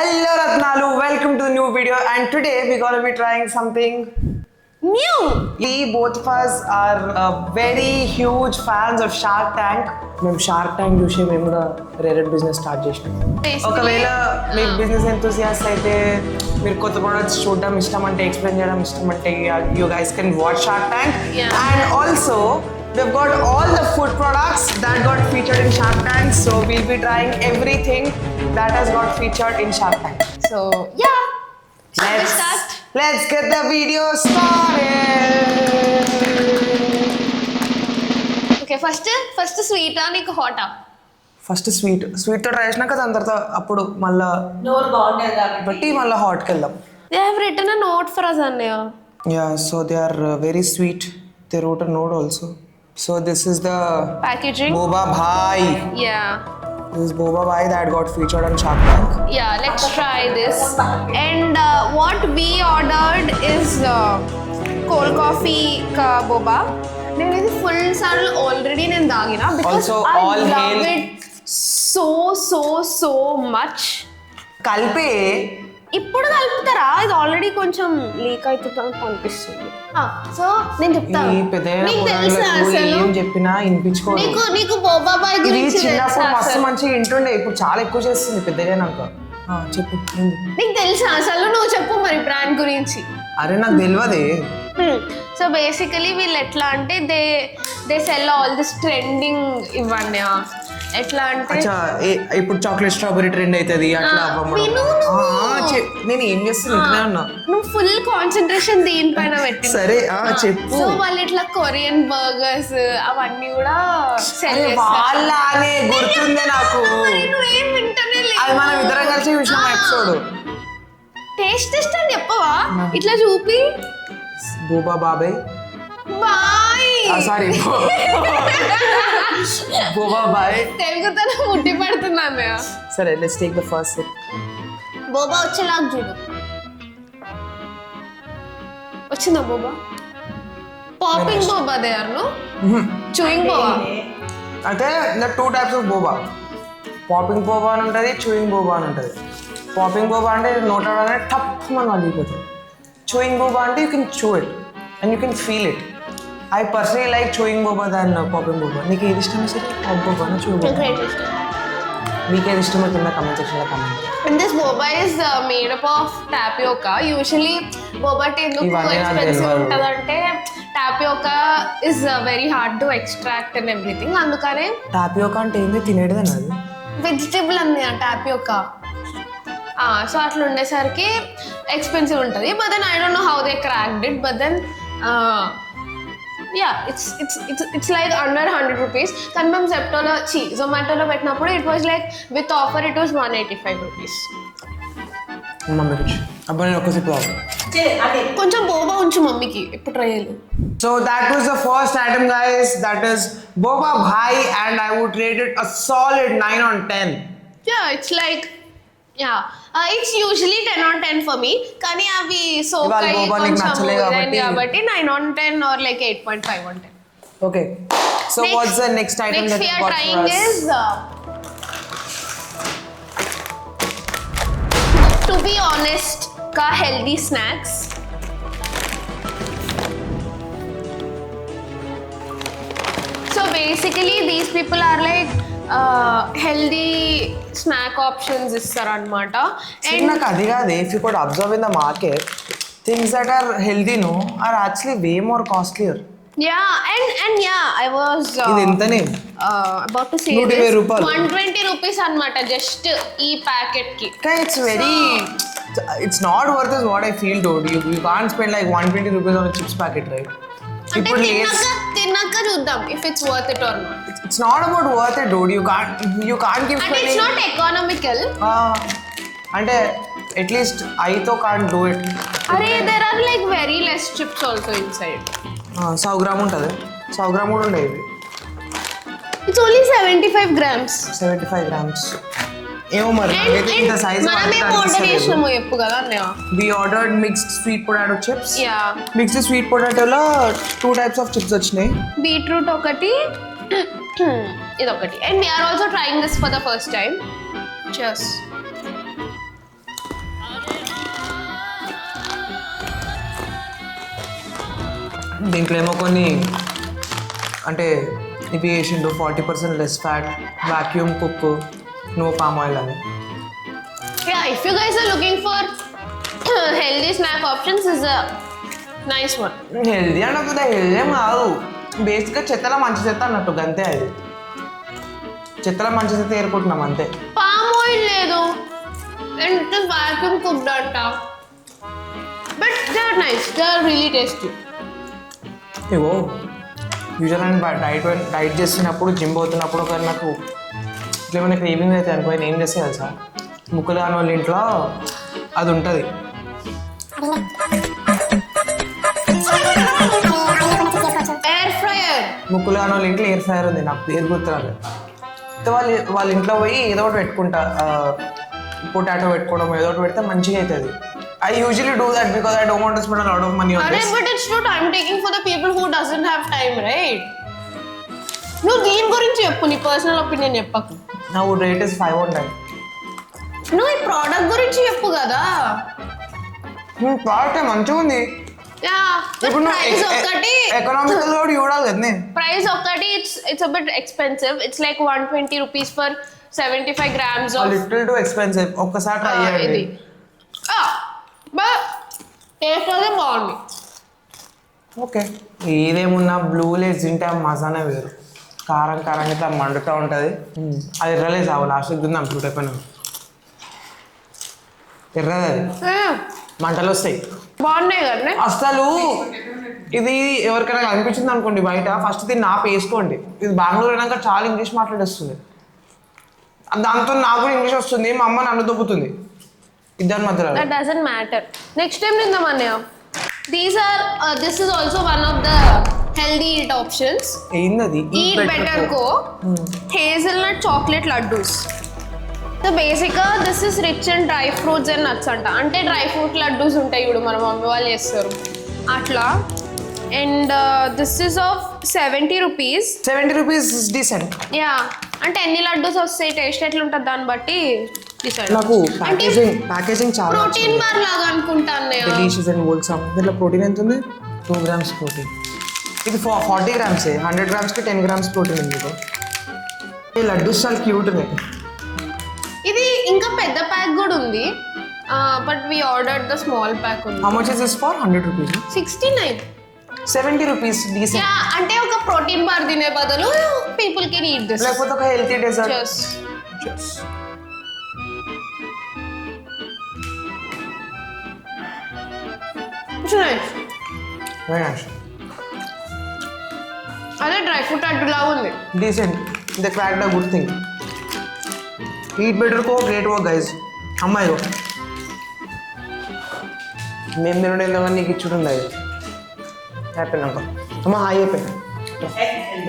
Hello Ratnalu, welcome to the new video and today we're gonna be trying something New. We both of us are very huge fans of Shark Tank. మేము shark tank చూసి మేము కూడా రేరెడ్ business start చేసినాం. ఒకవేళ మీకు business enthusiast అయితే మీరు కొత్త ప్రొడక్ట్స్ చూడడం ఇష్టం అంటే ఎక్స్ప్లెయిన్ చేయడం ఇష్టం అంటే you guys can watch shark tank and also we've got all the food products that got featured in Shark Tank, so we'll be trying everything that has got featured in Shark Tank. So yeah, Let's get the video started. Okay, first sweet ఆ నీకు హాటా? First sweet తో try చేసినాక దాని తర్వాత అప్పుడు మళ్ళా నోరు బాగుండేది బట్టి మళ్ళీ హాట్కి వెళ్దాం. They have written a note for us, Annaya. Yeah, so they are very sweet. They wrote a note also. So this is the Packaging. Boba Bhai. Yeah. This is Boba Bhai that got featured on Shark Tank. Yeah, let's try this. And what we ordered is cold coffee ka boba. నేను ఇది full సార్లు already నేను తాగిన because Also, I all love hail- it so much. కలిపే ఇప్పుడు కలుపుతారా? ఇది already కొంచెం leak అవుతుంది అనిపిస్తుంది. సో నేను చెప్తాను. ఈ పెద్దయిన నీకు తెలుసా పురాణాలకు అసలు? ఏం చెప్పినా వినిపించుకోరు. నీకు బోబా బాయ్ ఇది గురించి చిన్నప్పుడు తెలుసా మస్తు అసలు? మంచిగా ఇంటుండే, ఇప్పుడు చాలా ఎక్కువ చేస్తుంది పెద్దగైనాక. చెప్పు ఏంది? నీకు తెలుసా అసలు? నువ్వు చెప్పు మరి బ్రాండ్ గురించి. అరే నాకు తెలియదే. సో బేసికలీ వీళ్ళు ఎట్లా అంటే they sell all this trending ఇవ్వండి. ఎట్లా అంటే అచ్చా ఇప్పుడు చాక్లెట్ స్ట్రాబెరీ ట్రెండ్ అవుతుంది అట్లా అవ్వమ్మా. విను నువ్వు. నేను ఏం చేస్తున్నా ఇంటనే ఉన్నా. నువ్వు ఫుల్ కాన్సన్ట్రేషన్ దీనిపైన పెట్టి. సరే చెప్పు. సో వాళ్ళు ఇట్లా కొరియన్ బర్గర్స్ అవన్నీ కూడా సెల్ అరే వాళ్ళనే గుర్తుందే నాకు. నువ్వేం వింటనే అది మనం ఇద్దరం కలిసి చూసినాం ఎపిసోడ్. టేస్ట్ అని చెప్పవా? ఇట్లా చూపి బోబా బాబాయ్ బాయ్. Sorry boba bye. తెలుగుతో ముట్టి పడుతున్నాను. సరే let's take the first sip. Boba వచ్చేలాగా చూడు. వచ్చిందా boba? Popping boba they are no chewing boba. అంటే two types of boba. Popping boba అని ఉంటుంది, చూయింగ్ బోబా అని ఉంటుంది. పాపింగ్ బోబా అంటే నోటనే టప్ మనం వదిలిపోతుంది. చూయింగ్ బోబా అంటే you can chew it and you can feel it. I personally like chewing boba than popping boba. నీకు ఏది ఇష్టం sir? Pop boba chewing boba? మీకు ఏది ఇష్టం అవుతుందా కమెంట్ సెక్షన్లో comment. And this boba is made up of tapioca. Usually boba tea ఎందుకు ఇవన్నీ నాకు ఎక్స్పెన్సివ్ తెలియదు. ఉంటుందంటే tapioca is very hard to extract and everything. అందుకనే టాపియోకా అంటే ఏంది? తినేటిదేనా అది? వెజిటేబుల్ అన్నది tapioca. సో అట్లా ఉండేసరికి ఎక్స్పెన్సివ్ ఉంటుంది. But then I don't know how they cracked it. But then it's like under 100 rupees. కానీ మేము జొమాటోలో పెట్టినప్పుడు it was like with offer it was 185 rupees. Mummy రుచి అబ్బా నేను ఒక్క సిప్ తాగు. అదే కొంచెం బోబా ఉంచు మమ్మీకి ఎప్పుడు ట్రై చేయలేదు. So that was the first item guys, that is Boba Bhai and I would rate it a solid 9 on 10. It's like it's usually 10 on 10 for me. కానీ అవి సోక్ ఇవాళ అయ్యి boba నీకు కొంచెం నచ్చలే ఇదైంది కాబట్టి కాబట్టి 9 on 10 or like 8.5 on 10. Okay. So what's the next item Next that we you are got trying for us? is to be honest ka healthy snacks. So basically these people are like healthy snack options ఇస్తారు అనమాట. See, నాకు అది కాదు. If you could observe in the market, things that are healthy no are actually way more costlier. and I was ఇది ఎంతనే? about to say 120 this. రూపాయలు. 120 rupees అనమాట just ఈ ప్యాకెట్ కి. Okay, it's not worth is what I feel dude. You can't spend like 120 rupees on a chips packet, right? అంటే ఇప్పుడు Lay's, తిన్నాక చూద్దాం if it's worth it or not. it's not about worth it dude. You can't keep అంటే spending. it's not economical. అంటే at least ఐతో can't do it. అరే there are like very less chips also inside. 100 gram ఉంటుంది. 100 gram కూడా ఉండేది. It's only 75 grams. 75 grams. ఏమో మరి ఇంత size మనం ఏం ఆర్డర్ చేసినాము చెప్పు కదా అన్నయ్య. we ordered mixed sweet potato chips. Yeah. mixed sweet potato లో 2 types of chips వచ్చినాయి. బీట్రూట్ ఒకటి ఇదొకటి. And we are also trying this for the first time. Cheers. దీంట్లో ఏమో కొన్ని అంటే ఇవి వేసిండు 40% less fat vacuum cook no palm oil అని. Yeah, if you guys are looking for healthy snack options, is a nice one. Healthy అంటే కదా healthy ఏం కాదు, బేసిక్గా చెత్తలో మంచి చెత్త అన్నట్టు అంతే. అది చెత్తలో మంచి చెత్త ఏరుకుంటున్నాం అంతే. Palm oil లేదు and it is vacuum cooked అంట. But they are nice. They are really tasty. ఇవో యూజువల్ అని డైట్ చేస్తున్నప్పుడు జిమ్ పోతున్నప్పుడు ఒక నాకు ఇట్లా ఏమైనా క్రేవింగ్ అయితే అనుకో నేను ఏం చేస్తే తెలుసా, ముక్కులు కాని వాళ్ళ ఇంట్లో అది ఉంటుంది. Air fryer. ముక్కులు కాని వాళ్ళ ఇంట్లో ఎయిర్ ఫ్రైయర్ ఉంది, నాకు పేరు గుర్తురాలేదు. అయితే వాళ్ళ ఇంట్లో పోయి ఏదో ఒకటి పెట్టుకుంటా, పొటాటో పెట్టుకోవడం ఏదో ఒకటి పెడితే మంచిగా అవుతుంది. I usually do that because I don't want to spend a lot of money on this. But it's not time taking for the people who doesn't have time, right? నువ్వు దీని గురించి చెప్పు, నీ పర్సనల్ ఒపీనియన్ చెప్పకు. Now rate is 5 on 10. నువ్వు ఈ product గురించి చెప్పు కదా. ప్రోడక్ట్ మంచిగా ఉంది. ఇప్పుడు ప్రైస్ ఒక్కటి ఎకనామికల్ కూడా చూడాలి కదా. ప్రైస్ ఒక్కటి it's a bit expensive. It's like 120 rupees for 75 grams of little to expensive. ఒక్కసారి ట్రై చేయండి. ఇది బట్ టేస్ట్ అయితే బాగుంది. ఓకే, ఏదేమున్నా బ్లూ లేస్ తింటే ఆ మజానే వేరు. కారం కారం ఇట్లా మండుతూ ఉంటుంది. అది ఎర్రలేదు సాగు లాస్ట్ తిందాం ఫ్రూట్ అయిపోయినా ఎర్రది, అది మంటలు వస్తాయి. బాగున్నాయి కదా అసలు ఇది ఎవరికైనా అనిపించింది అనుకోండి బయట, ఫస్ట్ దీన్ని ఆపి వేసుకోండి. ఇది బెంగళూరు అయినాక చాలా ఇంగ్లీష్ మాట్లాడేస్తుంది. దాంతో నాకు కూడా ఇంగ్లీష్ వస్తుంది, మా అమ్మ నన్ను దొబ్బుతుంది. ఇద్దరు మధ్యలో that doesn't matter. Next time తిందాం అన్నయ్య. This is also one of the healthy eat options. ఏంది Eat Better Co. Hazelnut chocolate laddus. So basically this is rich in dry fruits and nuts అంట. అంటే డ్రై ఫ్రూట్ లడ్డూస్ ఉంటాయి ఇప్పుడు మన mummy వాళ్ళు చేస్తారు అట్లా. And this is of 70 rupees. 70 rupees is decent. Yeah, అంటే ఎన్ని లడ్డూస్ వస్తాయి, టేస్ట్ ఎట్లా ఉంటుంది దాన్ని బట్టి డిసైడ్. నాకు ప్యాకేజింగ్ చాలా ప్రోటీన్ బార్ లాగా అనుకుంటా అన్నయ్య. Delicious and wholesome. దీంట్లో ప్రోటీన్ ఎంత ఉంది? 2 grams ప్రోటీన్. ఇది 40 grams, 100 grams-కి 10 grams ప్రోటీన్ ఉంది. ఈ లడ్డూస్ చాలా క్యూట్ ఉన్నాయి. ఇది ఇంకా పెద్ద ప్యాక్ కూడా ఉంది, but we ordered the small pack ఉంది. How much is this for? 100 rupees. 69. 70 rupees decent. Yeah, అంటే ఒక ప్రోటీన్ బార్ తినే బదులు పీపుల్ కెన్ ఈట్ దిస్. లేకపోతే ఒక healthy dessert. Yes. It's nice. Very nice. అదే డ్రై ఫ్రూట్ అడ్డులా ఉంది. Decent. They cracked a good thing. Eat Better Co. Great work guys. అమ్మాయిలు మేము తినడం కానీ నీకు ఇచ్చుంది. అది అయిపోయినాక అమ్మ హాయ్ అయిపోయినా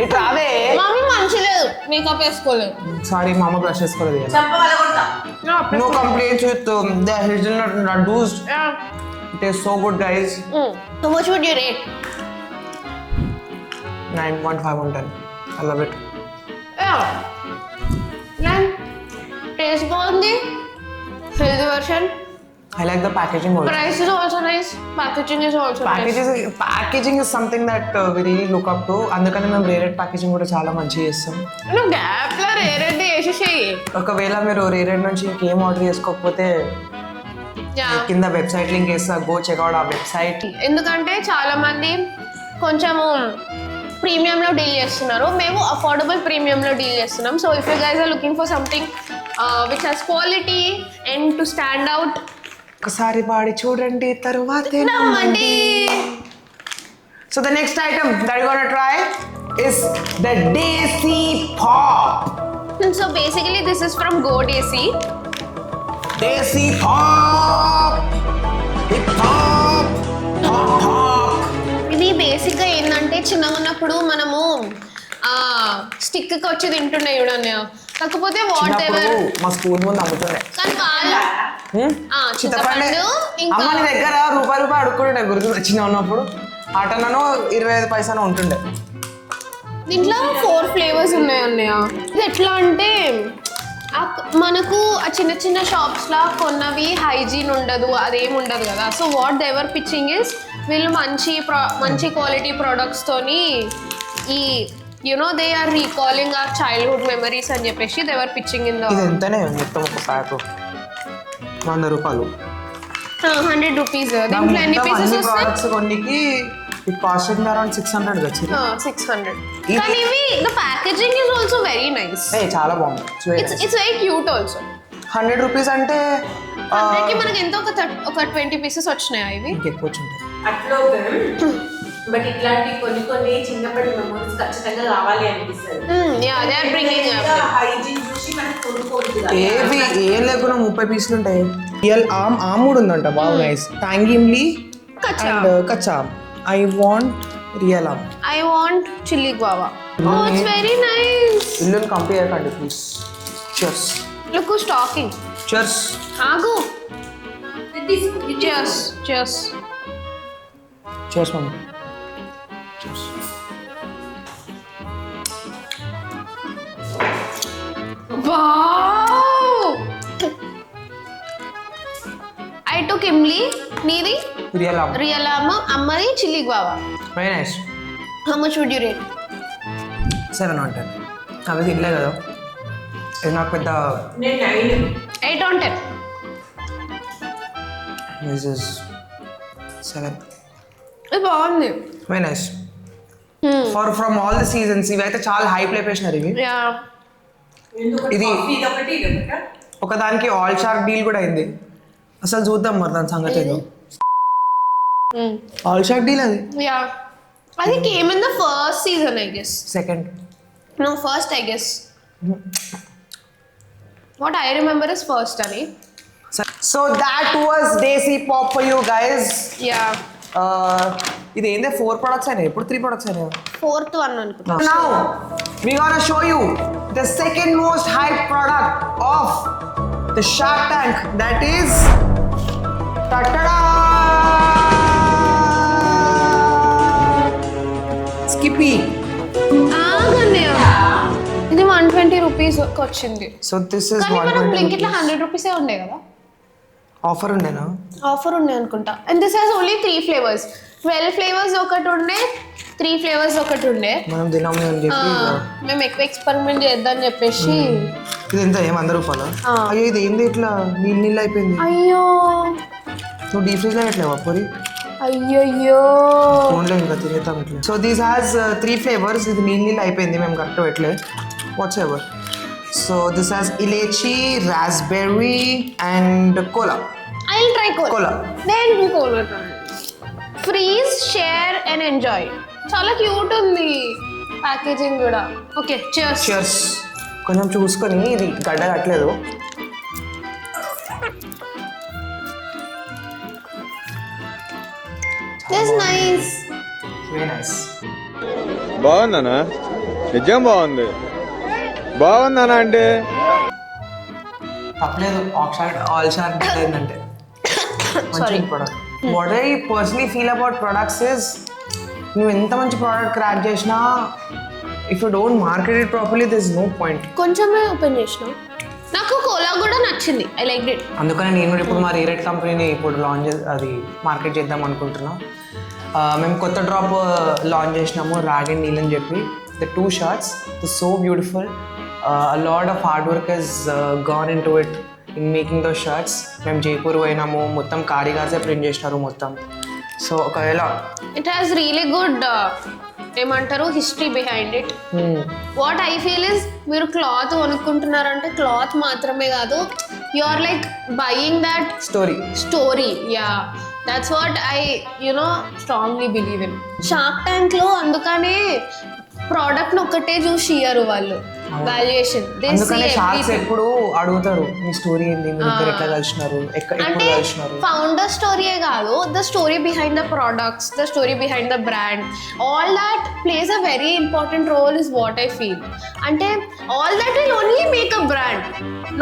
ఇటు రావే. మమ్మీ మంచి లేదు, మేకప్ వేసుకోలేదు. సారీ మా అమ్మ బ్రష్ చేసుకోలేదు. చంపవాల కొడతా. No complaints with the hazelnut laddus. It is so good guys. How much would you rate? 9.5 on 10. I love it. Taste బాగుంది, healthy version. I like the packaging also. Price is also nice. Packaging is also nice. Packaging is something that we really look up to. అందుకని మేము రేరెడ్ packaging కూడా చాలా మంచిగా చేస్తాం. నువ్వు గ్యాప్లో రేరెడ్ వేసేసేయి. ఒకవేళ మీరు రేరెడ్ నుంచి ఇంకేం ఆర్డర్ చేసుకోకపోతే కింద వెబ్సైట్ లింక్ వేస్తా, గో చెక్అవుట్ ఆ వెబ్సైట్. ఎందుకంటే చాలా మంది కొంచెము ప్రీమియంలో డీల్ చేస్తున్నారు, మేము అఫోర్డబుల్ ప్రీమియంలో డీల్ చేస్తున్నాం. So if you guys are looking for something which has quality and to stand out, ఒకసారి పాడి చూడండి తర్వాత నమ్మండి. So the next item that we're gonna try is the Desi Pop. So basically this is from Go Desi. Desi Pop. Hip Hop. Pop Pop. ఇది బేసిక్గా ఏంటంటే చిన్నగా ఉన్నప్పుడు మనము స్టిక్కి వచ్చి తింటుండే చూడండి, కాకపోతే వాట్ ఎవర్ మా స్కూల్ ముందు అమ్ముతుండే. కానీ వాళ్ళు చింతపండు ఇంకా అమ్మ నీ దగ్గర రూపాయి అడుక్కుంటుండే గుర్తు చిన్న ఉన్నప్పుడు. ఆటనో 25 పైసలు ఉంటుండే. దీంట్లో 4 ఫ్లేవర్స్ ఉన్నాయి అన్నయ్య. ఇది ఎట్లా అంటే మనకు ఆ చిన్న చిన్న షాప్స్ లా కొన్నవి హైజీన్ ఉండదు, అదేం ఉండదు కదా. So what they're pitching is వీళ్ళు మంచి క్వాలిటీ ప్రొడక్ట్స్ తోని ఈ they are recalling our childhood memories అని చెప్పేసి దేవర్ పిచ్చింగ్ ఇన్ ఇది ఎంతనే మొత్తం ఒక ప్యాక్ 100 రూపాయలు. 100 రూపీస్. దీంట్లో ఎన్ని పీసెస్ వస్తాయి? ప్రొడక్ట్స్ కొన్నికి ఇట్ కాస్ట్ అరౌండ్ 600 వచ్చింది. 600. కానీ ఇవి the packaging is also very nice. చాలా బాగుంది. It's very cute also. 100 rupees అంటే 100కి మనకి ఎంతో ఒక 20 పీసెస్ వచ్చినాయి. ఇవి ఎక్కువ వచ్చింటాయి అట్లో. బట్ ఇట్లాంటి కొన్ని చిన్నప్పటి మెమోరీస్ ఖచ్చితంగా కావాలి అనిపిస్తుంది. They are bringing up. Hygiene చూసి మనకు కొనుక్కోవచ్చు. ఏవి ఏం లేకుండా 30 పీసులు ఉంటాయి. రియల్ ఆమ్ కూడా ఉందంట. బాగా నైస్. టాంగిమ్లీ అండ్ కచ్చా. I want real aam. I want chilli guava. Oh it's very nice. ఇల్లుని కంపేర్ కండి please. Cheers. Look stacking. Cheers. ఆగు. Cheers. Cheers. Cheers mummy. Cheers. Wow! I took Imli. Needi? Real aam. Real Ammadi chili guava. Very nice. How much would you rate? 7 on 10. అవి తినలే కదా, ఇది నాకు పెద్ద. నేను 9. 8 on 10. This is 7. ఇది బాగుంది. Very nice. From all the seasons ఇవి అయితే చాలా హైప్ లేపేసినారు ఇవి. యా. ఇది ఒకటి ఒకదానికి ఆల్ షార్క్ డీల్ కూడా అయింది. అసలు చూద్దాం మరి దాని సంగతి ఏదో. ఆల్ షార్క్ డీల్ అది. యా. అది came in the first season, I guess. Second. No, first, I guess. What I remember is first, Ani. So that was Desi Pop for you guys. Yeah. ఇది ఏందే 4 products అయినాయి, ఇప్పుడు 3 products అయినాయి. Fourth one అనుకుంటా. Now we gonna show you the second most hyped product of the Shark Tank, that is ta-da! Skippy. ఆగన్నయ్య. ఇది 120 rupees వచ్చింది. So this is కానీ మనం 120 బ్లింకిట్లో 100 రూపీసే ఉండే కదా. ఆఫర్ ఉండేనా? ఆఫర్ ఉండే అనుకుంటా. And this has only 3 flavours. 12 flavours ఒకటి ఉండే, 3 ఫ్లేవర్స్ ఒకటి ఉండే. మనం తినాము అని చెప్పి మేము ఎక్కువ ఎక్స్పెరిమెంట్ చేద్దాం చెప్పేసి. ఇది ఎంత 100 రూపాయలు? అయ్యో ఇది ఏంది ఇట్లా నీళ్ళు అయిపోయింది. అయ్యో నువ్వు డీప్ ఫ్రిడ్జ్ లో పెట్టలేవా పొరి? అయ్యయ్యో ఫోన్లో ఇంకా తినేద్దాం ఇట్లా. So these has 3 flavours. ఇది నీళ్ళు అయిపోయింది, మేము కరెక్ట్ పెట్టలే. Whatever. So this has ఇలేచి, raspberry and cola. I will try cola. Cola. నేను cola try. Freeze, share and enjoy. చాలా క్యూట్ ఉంది ప్యాకేజింగ్ కూడా. Okay cheers. Cheers. కొంచెం చూసుకొని, ఇది గడ్డ కట్టలేదు. This is nice. Very nice. బాగుందనా? నిజం బాగుంది. బాగుందనా అంటే తప్పలేదు. ఆల్ షార్క్ ఏంటంటే మంచి product. What I personally feel about products is, నువ్వు ఎంత మంచి ప్రోడక్ట్ క్రాక్ చేసినా if you don't market it properly this no point. కొంచెమే ఓపెన్ చేసిన. నాకు కోలా కూడా నచ్చింది. I like it. అందుకని నేను కూడా ఇప్పుడు మా రీరేట్ కంపెనీని ఇప్పుడు లాంచ్ అది మార్కెట్ చేద్దాం అనుకుంటున్నాం. మేము కొత్త డ్రాప్ లాంచ్ చేసినాము, రాగ్ అండ్ నీల్ అని చెప్పి. The 2 shirts so beautiful. a lot of hard work has gone into it in making those shirts. మేము జైపూర్ పోయినాము, మొత్తం కారీగార్సే ప్రింట్ చేసినారు మొత్తం. సో ఒకవేళ ఇట్ హ్యాస్ రియలీ గుడ్ ఏమంటారు history behind it. What I feel is, మీరు క్లాత్ కొనుక్కుంటున్నారంటే cloth మాత్రమే కాదు, you are like buying that story. Yeah, that's what I strongly believe in. Shark tank లో అందుకనే ప్రోడక్ట్ ఒకటే చూసి ఇయ్యరు వాళ్ళు వాల్యుయేషన్. అందుకనే షార్క్స్ ఎప్పుడు అడుగుతారు మీ స్టోరీ ఏంది, మీరు ఇద్దరు ఎట్లా కలిసినారు, ఎప్పుడు కలిసినారు. ఫౌండర్ స్టోరీయే కాదు, the story behind the products, the story behind the brand, all that plays a very important role is what I feel. అంటే all that will only make a brand,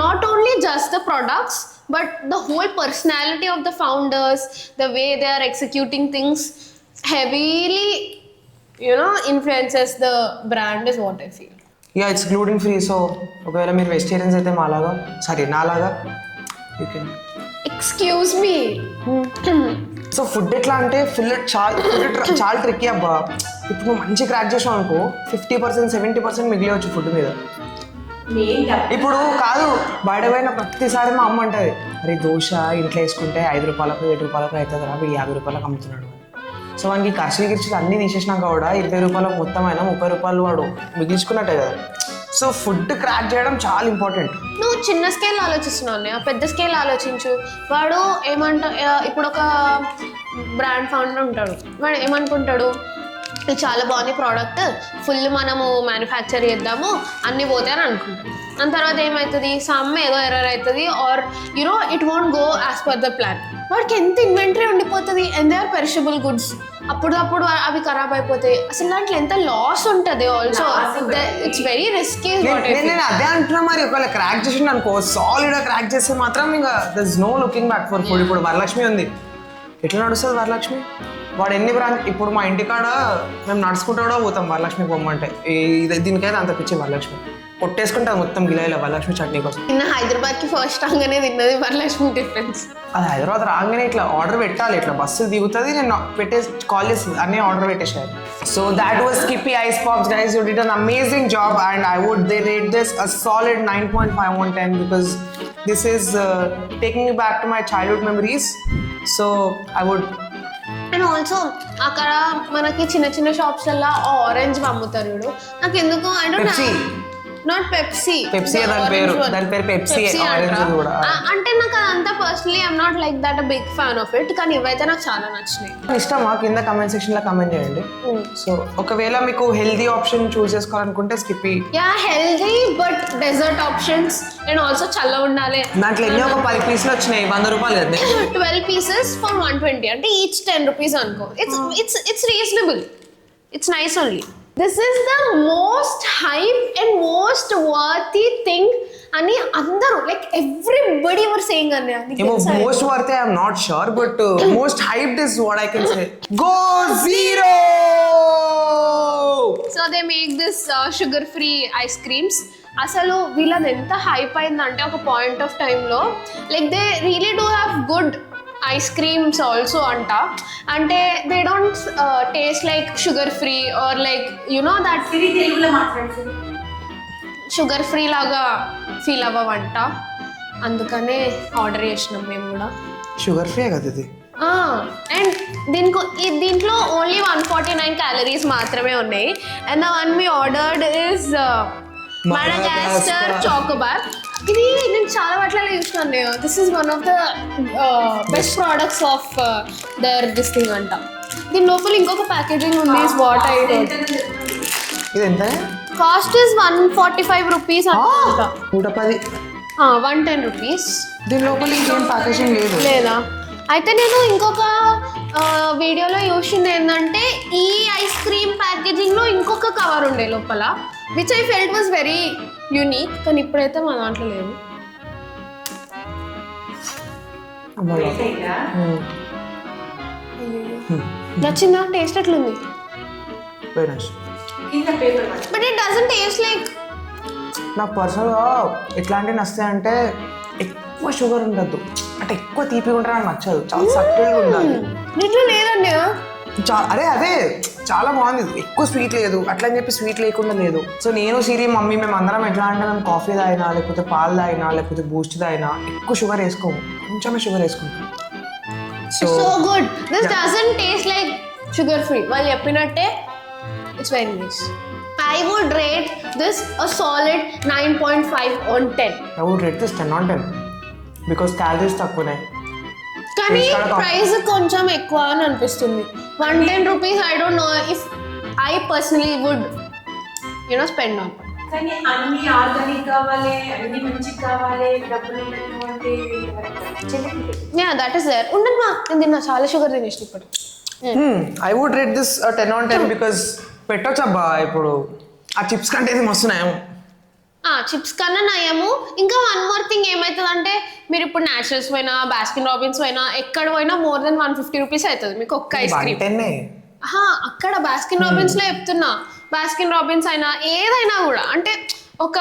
not only just the products but the whole personality of the founders, the way they are executing things heavily influences the brand is what I feel. Yeah it's gluten free. So ఒకవేళ మీరు vegetarians అయితే మాలాగా నాలాగా you can. Excuse me. So food ఎట్లా అంటే చాలా tricky అబ్బా. ఇప్పుడు నువ్వు మంచి క్రాక్ చేసావు అనుకో 50% 70% మిగిలివచ్చు ఫుడ్ మీద. ఇప్పుడు కాదు బయట పోయిన ప్రతిసారి మా అమ్మ అంటది, అరే దోశ ఇంట్లో వేసుకుంటే 5 రూపాయలకు 7 రూపాయలకు అవుతుంది రా, వీడు 50 రూపాయలకు అమ్ముతున్నాడు. సో వానికి ఖర్చులు అన్నీ తీసేసినాక కూడా 20 రూపాయలకు మొత్తం అయినా 30 రూపాయలు వాడు మిగిల్చుకున్నట్టే కదా. సో ఫుడ్ క్రాక్ చేయడం చాలా ఇంపార్టెంట్. నువ్వు చిన్న స్కేల్ ఆలోచిస్తున్నావు, పెద్ద స్కేల్ ఆలోచించు. వాడు ఇప్పుడు ఒక బ్రాండ్ ఫౌండర్ ఉంటాడు, వాడు ఏమనుకుంటాడు, ఇది చాలా బాగుంది ప్రోడక్ట్, ఫుల్ మనము మ్యానుఫ్యాక్చర్ చేద్దాము అన్నీ పోతాయి అని అనుకుంటాం. దాని తర్వాత ఏమవుతుంది, సమ్ ఏదో ఎర్రర్ అవుతుంది, or you know it won't go as per the plan. వాడికి ఎంత ఇన్వెంటరీ ఉండిపోతుంది, and they are perishable goods, అప్పుడు అవి ఖరాబ్ అయిపోతాయి. అసలు దాంట్లో ఎంత లాస్ ఉంటుంది. Also it's very risky. నేను అదే అంటున్నా. మరి ఒకవేళ క్రాక్ చేసిండు అనుకో, సాలిడ్ గా క్రాక్ చేస్తే మాత్రం ఇంకా there is no looking back for food. ఇప్పుడు వరలక్ష్మి ఉంది, ఎట్లా నడుస్తుంది వరలక్ష్మి? వాడు ఎన్ని బ్రాంచ్, ఇప్పుడు మా ఇంటికాడ మేము నడుచుకుంటూ కూడా పోతాం వరలక్ష్మికి పొమ్మంటే. దీనికైతే అంత పిచ్చి వరలక్ష్మి కొట్టేసుకుంటాం మొత్తం గిలాయిలో వరలక్ష్మి చట్నీ కోసం. నిన్న హైదరాబాద్కి ఫస్ట్ రాగానే తిన్నది వరలక్ష్మి టిఫిన్స్. అది హైదరాబాద్ రాగానే ఇట్లా ఆర్డర్ పెట్టాలి, ఇట్లా బస్సు దిగుతుంది, నేను కాల్ చేసి అన్నీ ఆర్డర్ పెట్టేసాను. So that was Skippy ice pops guys. You did an amazing job and I would rate this a solid 9.5 on 10 because this is taking me back to my childhood memories. So I would. And also అక్కడ మనకి చిన్న చిన్న షాప్స్లలో orange అమ్ముతారు చూడు, నాకు ఎందుకు I don't not Pepsi దాని పేరు పెప్సీ కూడా. అంటే నాకు అదంతా personally I'm not like that a big fan of it, కానీ ఇవైతే నాకు చాలా నచ్చినాయి. ఇష్టమా? కింద కమెంట్ సెక్షన్ లో కమెంట్ చేయండి. సో ఒకవేళ మీకు హెల్దీ ఆప్షన్ చూస్ చేసుకోవాలనుకుంటే Skippy. Yeah healthy but dessert options and also చల్ల ఉండాలి. దాంట్లో ఎన్ని ఒక 10 పీసులు వచ్చినాయి, 100 రూపాయలు కదా. 12 pieces for 120, అంటే ఈచ్ 10 rupees అనుకో. It's reasonable. It's nice only. This is the most hype and most worthy thing అని అందరూ లైక్ ఎవ్రీబడి వర్ సేయింగ్ అన్నయ్య. ఏమో most worth I'm not sure but most hyped is what I can say. Go Zero. So they make this sugar free ice creams. అసలు వీళ్ళది ఎంత hype అయిందంటే ఒక point of టైంలో like they really do have good ice creams also అంట. అంటే they don't taste like sugar free or like you know that తెలుగులో మాట్లాడుతుంది షుగర్ ఫ్రీ లాగా ఫీల్ అవ్వవంట. అందుకనే ఆర్డర్ చేసినాం మేము కూడా. షుగర్ ఫ్రీ కదా ఇది. అండ్ దీంట్లో ఓన్లీ 149 క్యాలరీస్ మాత్రమే ఉన్నాయి. And the one we ordered is Madagascar chocobar. ఇది నేను చాలా వాటిలో చూసినాను. This is one of the best products of their this thing అంట. దీని లోపల ఇంకొక ప్యాకేజింగ్ ఉంది. Is what I heard. ఇది ఎంత? కాస్ట్ ఇస్ 145 rupees అనుకుంటా. 110. 110 rupees. దీని లోపల ఇంకేం ప్యాకేజింగ్ లేదు లేదా? అయితే నేను ఇంకొక వీడియోలో చూసింది ఏంటంటే ఈ ఐస్ క్రీమ్ ప్యాకేజింగ్లో ఇంకొక కవర్ ఉండే లోపల, which I felt was very unique. కానీ ఇప్పుడైతే మా దాంట్లో లేదు. నచ్చిందా? టేస్ట్ ఎట్లుంది? But it doesn't taste like. నాకు పర్సనల్గా ఎట్లాంటివి నస్తాయంటే ఎక్కువ షుగర్ ఉండద్దు, అంటే ఎక్కువ తీపి ఉంటారు నాకు నచ్చదు. చాలా సటిల్గా ఉండాలి. ఇట్లా లేదండి. అదే చాలా బాగుంది. ఎక్కువ స్వీట్ లేదు, అట్లా అని చెప్పి స్వీట్ లేకుండా లేదు. సో నేను సిరి మమ్మీ మేము అందరం ఎట్లా అంటే మేము కాఫీ తాగినా లేకపోతే పాలు తాగినా లేకపోతే బూస్ట్ తాగినా ఎక్కువ షుగర్ వేసుకోము, కొంచెమే షుగర్ వేసుకుంటాం. So good. This doesn't taste like sugar free. వాళ్ళు చెప్పినట్టే it's very nice. I would rate this a solid 9.5 on 10. I would rate this 10 on 10 because calories తక్కువనే. కానీ ప్రైస్ కొంచెం ఎక్కువ అని అనిపిస్తుంది. 110 rupees. I don't know if I personally would spend on. కానీ అన్ని ఆర్గానిక్ కావాలి, అన్ని మంచి కావాలి, డబ్బులు ఉన్నటువంటి. Yeah, that is there. ఉండదు మా, నేను తిన్నా చాలా షుగర్ తినేసి ఇప్పుడు. I would rate this 10 on 10 because పెట్టొచ్చబ్బా. ఇప్పుడు ఆ చిప్స్ కంటే ఇది మస్తున్నాయేమో. చిప్స్ కన్నా నయము. ఇంకా వన్ మోర్ థింగ్ ఏమవుతుందంటే మీరు ఇప్పుడు న్యాచురల్స్ పోయినా బాస్కిన్ రాబిన్స్ పోయినా ఎక్కడ పోయినా more than 150 rupees అవుతుంది మీకు ఒక్క ఐస్ క్రీమ్. అక్కడ బాస్కిన్ రాబిన్స్ లో చెప్తున్నా బాస్కిన్ రాబిన్స్ అయినా ఏదైనా కూడా అంటే ఒక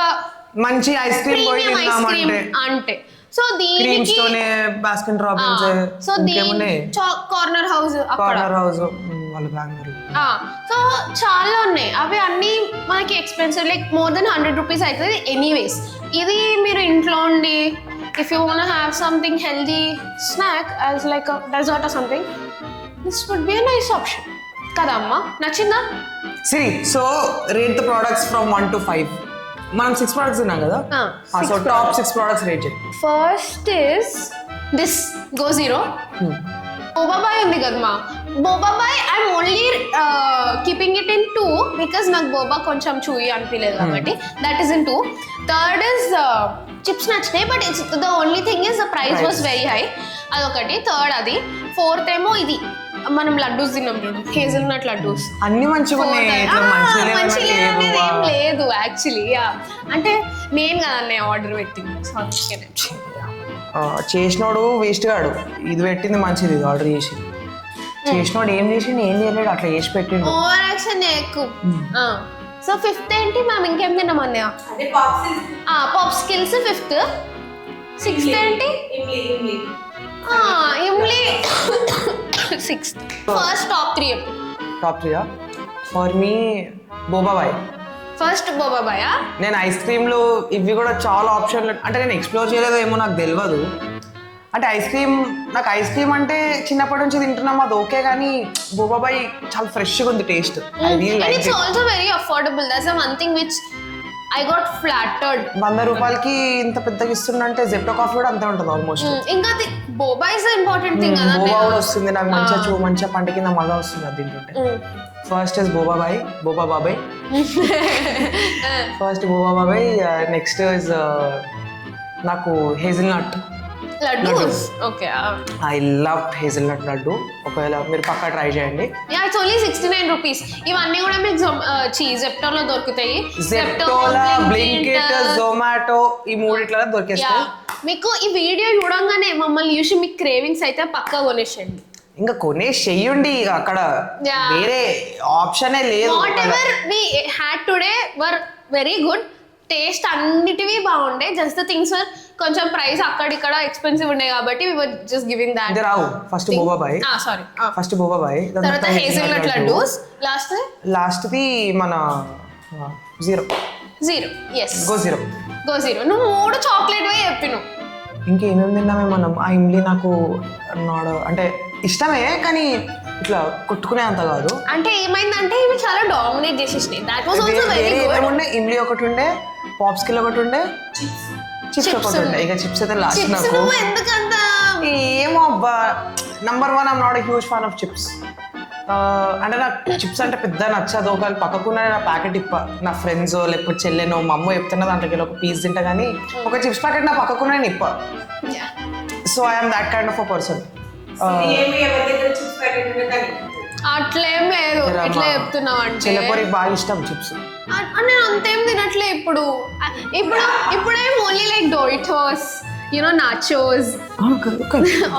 మంచి ఐస్ క్రీమ్ పోయి ప్రీమియం ఐస్ క్రీమ్ తిన్నామంటే అంటే సో క్రీమ్స్ దీనికి తోనే బాస్కిన్ రాబిన్స్ సో ఇంకేమున్నాయి కార్నర్ హౌస్ అక్కడ కార్నర్ హౌస్ వాళ్ళు బెంగళూరు సో చాలా ఉన్నాయి అవి అన్నీ మనకి expensive like more than 100 rupees అవుతుంది ఎనీవేస్ ఇది మీరు ఇంట్లో ఉండి if you want have something healthy snack as like dessert or something this would be a nice option కదా అమ్మా నచ్చిందా Siri so rate the products from 1 to 5 మనం 6 ప్రొడక్ట్స్ ఉన్నాం కదా సో టాప్ 6 ప్రొడక్ట్స్ రేట్ చేయి first is this go zero Boba Bhai ఉంది కదమ్మా Boba Bhai I'm only keeping it in 2 because నాకు బోబా కొంచెం చూయి అనిపించలేదు కాబట్టి that is in 2 third is chips నచ్చినాయి but it's the only thing is the price was very high అదొకటి third అది fourth ఏమో ఇది మనం లడ్డూస్ తిన్నాం చూడు హేజల్నట్ లడ్డూస్ అన్ని మంచిగా ఉన్నాయి ఇట్లా మంచిగా అనేది ఏం లేదు యాక్చువల్లీ అంటే నేను కదన్నే ఆర్డర్ పెట్టింది చేసినోడు వేస్ట్ గాడు ఇది పెట్టింది మంచిది ఆర్డర్ చేసి చేసినోడు ఏం చేసిండు ఏం చేయలేడు అట్లా చేసి పెట్టిండు ఓవర్ యాక్షన్ ఎక్కువ సో ఫిఫ్త్ ఏంటి మేము ఇంకేం తిన్నాం అన్నయ్య అదే popsicles popsicles fifth sixth ఏంటి ఇమ్లీ sixth first top 3 top 3 for me Boba Bhai first బోబాబాయా నేను ఐస్ క్రీమ్లు ఇవి కూడా చాలా ఆప్షన్లు అంటే నేను ఎక్స్ప్లోర్ చేయలేదో ఏమో నాకు తెలియదు అంటే ఐస్ క్రీమ్ అంటే చిన్నప్పటి నుంచి తింటున్నాం అది ఓకే కానీ బోబాబాయ్ చాలా ఫ్రెష్గా ఉంది taste and it's also very affordable that's one thing which I got flattered 100 రూపాయలకి ఇంత పెద్దగా ఇస్తుందంటే జెప్టో కాఫీ కూడా అంతే ఉంటుంది ఆల్మోస్ట్ ఇంకా బోబా ఇస్ ఇంపార్టెంట్ థింగ్ కదా బోబా కూడా వస్తుంది నాకు మంచిగా పంట కింద మజా వస్తుంది అది తింటుంటే first is Boba Bhai first Boba Bhai next is నాకు hazelnut laddoos okay I love hazelnut laddu ఒకవేళ మీరు పక్కా ట్రై చేయండి యా ఇట్స్ ఓన్లీ 69 రూపీస్ ఇవన్నీ కూడా మీకు జెప్టోలో దొరుకుతాయి జెప్టోలో బ్లింకిట్ జొమాటో ఈ మూడిట్లలో దొరికేస్తాయి మీకు ఈ వీడియో చూడంగానే మమ్మల్ని చూసి మీకు క్రేవింగ్స్ అయితే పక్కా కొనేసేయండి ఇంకా కొనేసి చెయ్యండి అక్కడ వేరే ఆప్షనే లేదు whatever we had today were very good taste అన్నిటివి బాగుండే జస్ట్ ద థింగ్స్ వర్ కొంచెం ప్రైస్ అక్కడిక్కడ ఎక్స్పెన్సివ్ ఉండే కాబట్టి వి వర్ జస్ట్ గివింగ్ దట్ ఇది రావు ఫస్ట్ బోబాబాయ్ సారీ ఫస్ట్ బోబాబాయ్ తర్వాత హేజల్నట్ లడ్డూస్ లాస్ట్ ది మన జీరో ఎస్ గో జీరో నువ్వు 3 చాక్లెట్ వే చెప్పిను ఇంకేమేమి తిన్నామే మనం ఆ ఇమ్లీ నాకు అంటే ఇష్టమే కానీ ఇట్లా కొట్టుకునే అంత కాదు అంటే ఏమైందంటే ఇవి చాలా డామినేట్ చేసేసినాయి that was also very good ఉండే ఇమ్లీ ఒకటి ఉండే పాప్స్కిల్ ఒకటి ఉండే చిప్స్ ఒకటి ఉండే ఇక చిప్స్ అయితే లాస్ట్ నాకు నువ్వు ఎందుకంత ఏమో అబ్బా number 1 I'm not a huge fan of chips అంటే నాకు చిప్స్ అంటే పెద్ద నచ్చదు ఒకవేళ పక్కకున్న నా ప్యాకెట్ నా ఫ్రెండ్స్ లేకపోతే చెల్లెనో మా అమ్మ చెప్తున్నా దాంట్లోకి ఒక పీస్ తింటా కానీ ఒక చిప్స్ ప్యాకెట్ నా పక్కకున్న నిప్ప so I'm that kind of a person అట్లేం లేదు ఇట్లా చెప్తున్నావు అంటే చెల్లెపూరికి బాగా ఇష్టం చిప్స్ నేను అంతేం తినట్లే ఇప్పుడేం only like Doritos you know nachos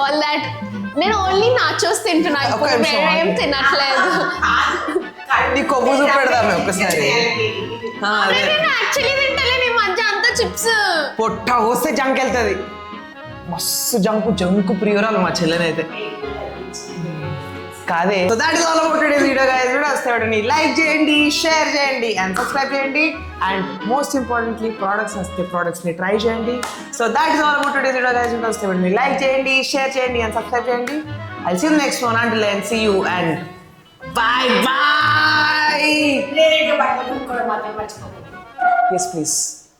all that నేను ఓన్లీ నాచోస్ తింటున్నా ఇప్పుడు ఏం తినట్లేదు నీ కొవ్వు చూపెడదామే ఒకసారి నేను యాక్చువల్లీ తింటలేను ఈ మధ్య అంతా చిప్స్ పొట్ట వస్తే జంక్ వెళ్తుంది మస్తు జంకు ప్రియురాలు మా చెల్లెనైతే కాదే so that is all about today's video guys video వస్తే లైక్ చేయండి షేర్ చేయండి అండ్ సబ్స్క్రైబ్ చేయండి అండ్ మోస్ట్ ఇంపార్టెంట్లీ ప్రోడక్ట్స్ వస్తే ప్రోడక్ట్స్ ని ట్రై చేయండి so that is all about today's video guys video వస్తే లైక్ చేయండి షేర్ చేయండి అండ్ సబ్స్క్రైబ్ చేయండి I see you next one until then see you and bye bye నేరేడు బట్టలు కూడా మాత్రం మర్చిపోకండి yes please